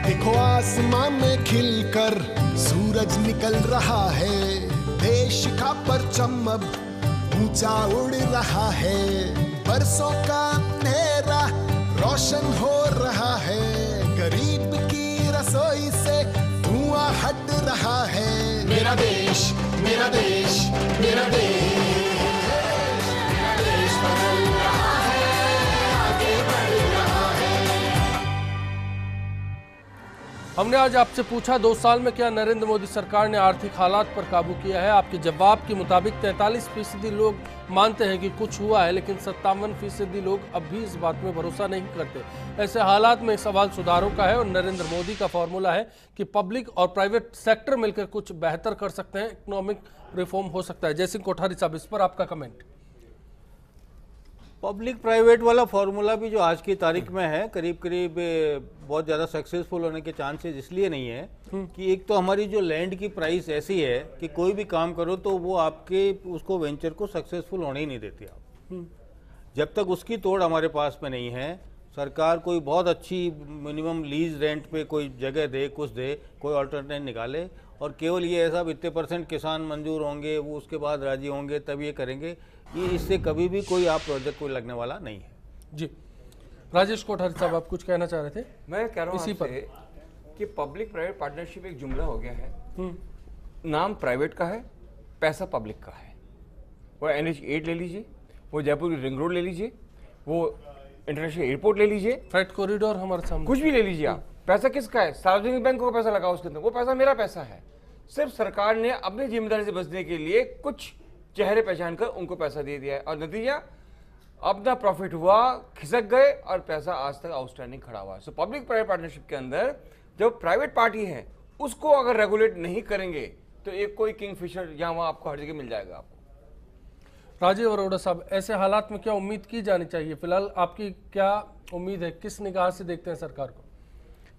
देखो आसमां में खिलकर सूरज निकल रहा है, देश का परचम अब ऊंचा उड़ रहा है, बरसों का अंधेरा रोशन हो रहा है, गरीब की रसोई से धुआं हट रहा है। मेरा देश, मेरा देश, मेरा देश, मेरा देश बदल रहा है, आगे बढ़ रहा है। हमने आज आपसे पूछा 2 साल में क्या नरेंद्र मोदी सरकार ने आर्थिक हालात पर काबू किया है। आपके जवाब के मुताबिक 43% लोग मानते हैं कि कुछ हुआ है, लेकिन 57% लोग अब भी इस बात में भरोसा नहीं करते। ऐसे हालात में सवाल सुधारों का है और नरेंद्र मोदी का फॉर्मूला है कि पब्लिक और प्राइवेट सेक्टर मिलकर कुछ बेहतर कर सकते हैं, इकोनॉमिक रिफॉर्म हो सकता है। जयसिंह कोठारी साहब, इस पर आपका कमेंट। पब्लिक प्राइवेट वाला फॉर्मूला भी जो आज की तारीख में है, करीब करीब बहुत ज़्यादा सक्सेसफुल होने के चांसेस इसलिए नहीं है कि एक तो हमारी जो लैंड की प्राइस ऐसी है कि कोई भी काम करो तो वो आपके उसको वेंचर को सक्सेसफुल होने ही नहीं देती। आप जब तक उसकी तोड़ हमारे पास में नहीं है, सरकार कोई बहुत अच्छी मिनिमम लीज रेंट पे कोई जगह दे, कुछ दे, कोई अल्टरनेट निकाले और केवल ये ऐसा इतने % किसान मंजूर होंगे, वो उसके बाद राजी होंगे तब ये करेंगे, ये इससे कभी भी कोई आप प्रोजेक्ट कोई लगने वाला नहीं है। जी राजेश कोठारी साहब, आप कुछ कहना चाह रहे थे? मैं कह रहा हूँ इसी पर कि पब्लिक प्राइवेट पार्टनरशिप एक जुमला हो गया है। नाम प्राइवेट का है, पैसा पब्लिक का है। वो NH8 ले लीजिए, वो जयपुर की रिंग रोड ले लीजिए, वो इंटरनेशनल एयरपोर्ट ले लीजिए, फ्रेट कॉरिडोर हमारे सामने, कुछ भी ले लीजिए आप। पैसा किसका है? सार्वजनिक बैंकों का पैसा लगा उसके अंदर, वो पैसा मेरा पैसा है। सिर्फ सरकार ने अपनी जिम्मेदारी से बचने के लिए कुछ चेहरे पहचान कर उनको पैसा दे दिया है और नतीजा अपना प्रॉफिट हुआ, खिसक गए और पैसा आज तक आउटस्टैंडिंग खड़ा हुआ है। सो पब्लिक प्राइवेट पार्टनरशिप के अंदर जो प्राइवेट पार्टी है उसको अगर रेगुलेट नहीं करेंगे तो एक कोई किंगफिशर यहाँ वहाँ आपको हर जगह मिल जाएगा। आपको राजीव अरोड़ा साहब, ऐसे हालात में क्या उम्मीद की जानी चाहिए? फिलहाल आपकी क्या उम्मीद है, किस निगाह से देखते हैं सरकार को?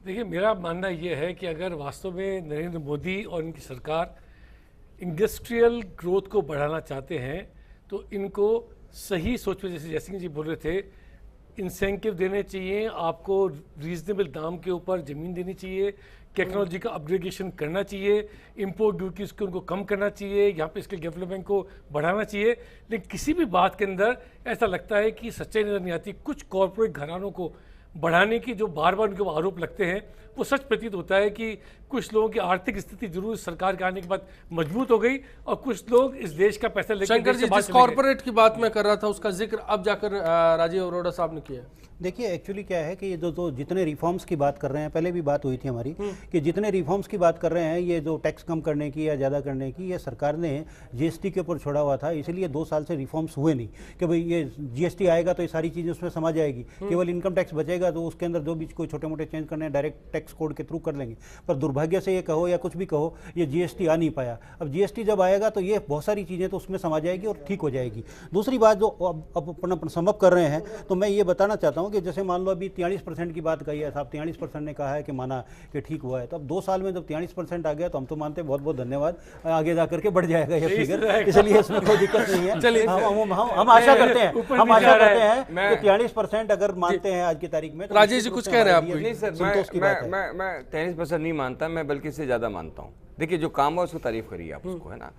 देखिए, मेरा मानना यह है कि अगर वास्तव में नरेंद्र मोदी और इनकी सरकार इंडस्ट्रियल ग्रोथ को बढ़ाना चाहते हैं तो इनको सही सोच में, जैसे जयसिंह जी बोल रहे थे, इंसेंटिव देने चाहिए, आपको रीजनेबल दाम के ऊपर ज़मीन देनी चाहिए, टेक्नोलॉजी का अपग्रेडेशन करना चाहिए, इंपोर्ट ड्यूटीज़ को उनको कम करना चाहिए, यहाँ पे इसके डेवलपमेंट को बढ़ाना चाहिए। लेकिन किसी भी बात के अंदर ऐसा लगता है कि सच्चाई नजर नहीं आती। कुछ कॉरपोरेट घरानों को बढ़ाने की जो बार बार उनके आरोप लगते हैं, वो सच प्रतीत होता है कि कुछ लोगों की आर्थिक स्थिति जरूर सरकार के आने के बाद मजबूत हो गई और कुछ लोग इस देश का पैसा लेकर शंकर जी, जिस कॉर्पोरेट की बात मैं कर रहा था उसका जिक्र अब जाकर राजीव अरोड़ा साहब ने किया। देखिए, एक्चुअली क्या है कि ये जो जितने रिफॉर्म्स की बात कर रहे हैं, पहले भी बात हुई थी हमारी कि जितने रिफॉर्म्स की बात कर रहे हैं, ये जो टैक्स कम करने की या ज़्यादा करने की, ये सरकार ने GST के ऊपर छोड़ा हुआ था, इसीलिए 2 साल से रिफॉर्म्स हुए नहीं कि भाई ये GST आएगा तो ये सारी चीज़ें उसमें समा जाएगी, केवल इनकम टैक्स बचेगा तो उसके अंदर जो भी कोई छोटे मोटे चेंज करने डायरेक्ट टैक्स कोड के थ्रू कर लेंगे। पर दुर्भाग्य से ये कहो या कुछ भी कहो, ये GST आ नहीं पाया। अब GST जब आएगा तो ये बहुत सारी चीज़ें तो उसमें समा जाएगी और ठीक हो जाएगी। दूसरी बात जो अब अपन समअप कर रहे हैं, तो मैं ये बताना चाहता हूँ कि जैसे मान लो अभी 43% की बात कही है साहब, 43% ने कहा है कि माना कि ठीक हुआ है, तो अब 2 साल में जब 43% आ गया तो हम तो मानते हैं बहुत बहुत धन्यवाद, आगे जा करके बढ़ जाएगा ये फिगर, इसलिए इसमें कोई दिक्कत नहीं है। चलिए हम आशा करते हैं, कि 43% अगर मानते हैं आज की तारीख में। राजेश जी कुछ कह रहे हैं आप? नहीं सर, मैं 43% नहीं मानता, मैं बल्कि इससे ज्यादा मानता हूँ। देखिए, जो काम है उसको तारीफ करिए आप उसको, है ना।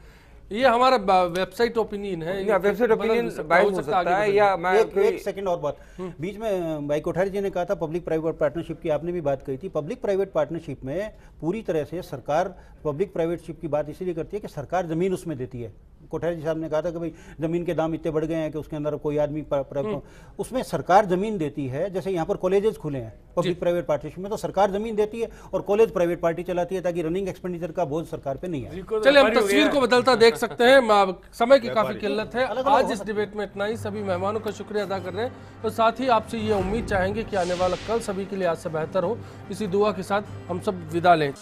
ये हमारा वेबसाइट ओपिनियन है, या वेबसाइट ओपिनियन बाइस हो सकता है, या मैं एक सेकंड और बात, बीच में भाई कोठारी जी ने कहा था पब्लिक प्राइवेट पार्टनरशिप की, आपने भी बात कही थी। पब्लिक प्राइवेट पार्टनरशिप में पूरी तरह से सरकार पब्लिक प्राइवेटशिप की बात इसलिए करती है कि सरकार जमीन उसमें देती है। कोठारी जी साहब ने कहा था कि भाई जमीन के दाम इतने बढ़ गए हैं कि उसके अंदर कोई आदमी उसमें सरकार जमीन देती है। जैसे यहाँ पर कॉलेजेस खुले हैं पब्लिक प्राइवेट पार्टनरशिप में, तो सरकार जमीन देती है और कॉलेज प्राइवेट पार्टी चलाती है, ताकि रनिंग एक्सपेंडिचर का बोझ सरकार पे नहीं है। चलिए, हम तस्वीर को बदलता देख सकते हैं, समय की काफी किल्लत है। आज इस डिबेट में इतना ही। सभी मेहमानों का शुक्रिया अदा कर रहे हैं और साथ ही आपसे ये उम्मीद चाहेंगे कि आने वाला कल सभी के लिए आज से बेहतर हो। इसी दुआ के साथ हम सब विदा लें।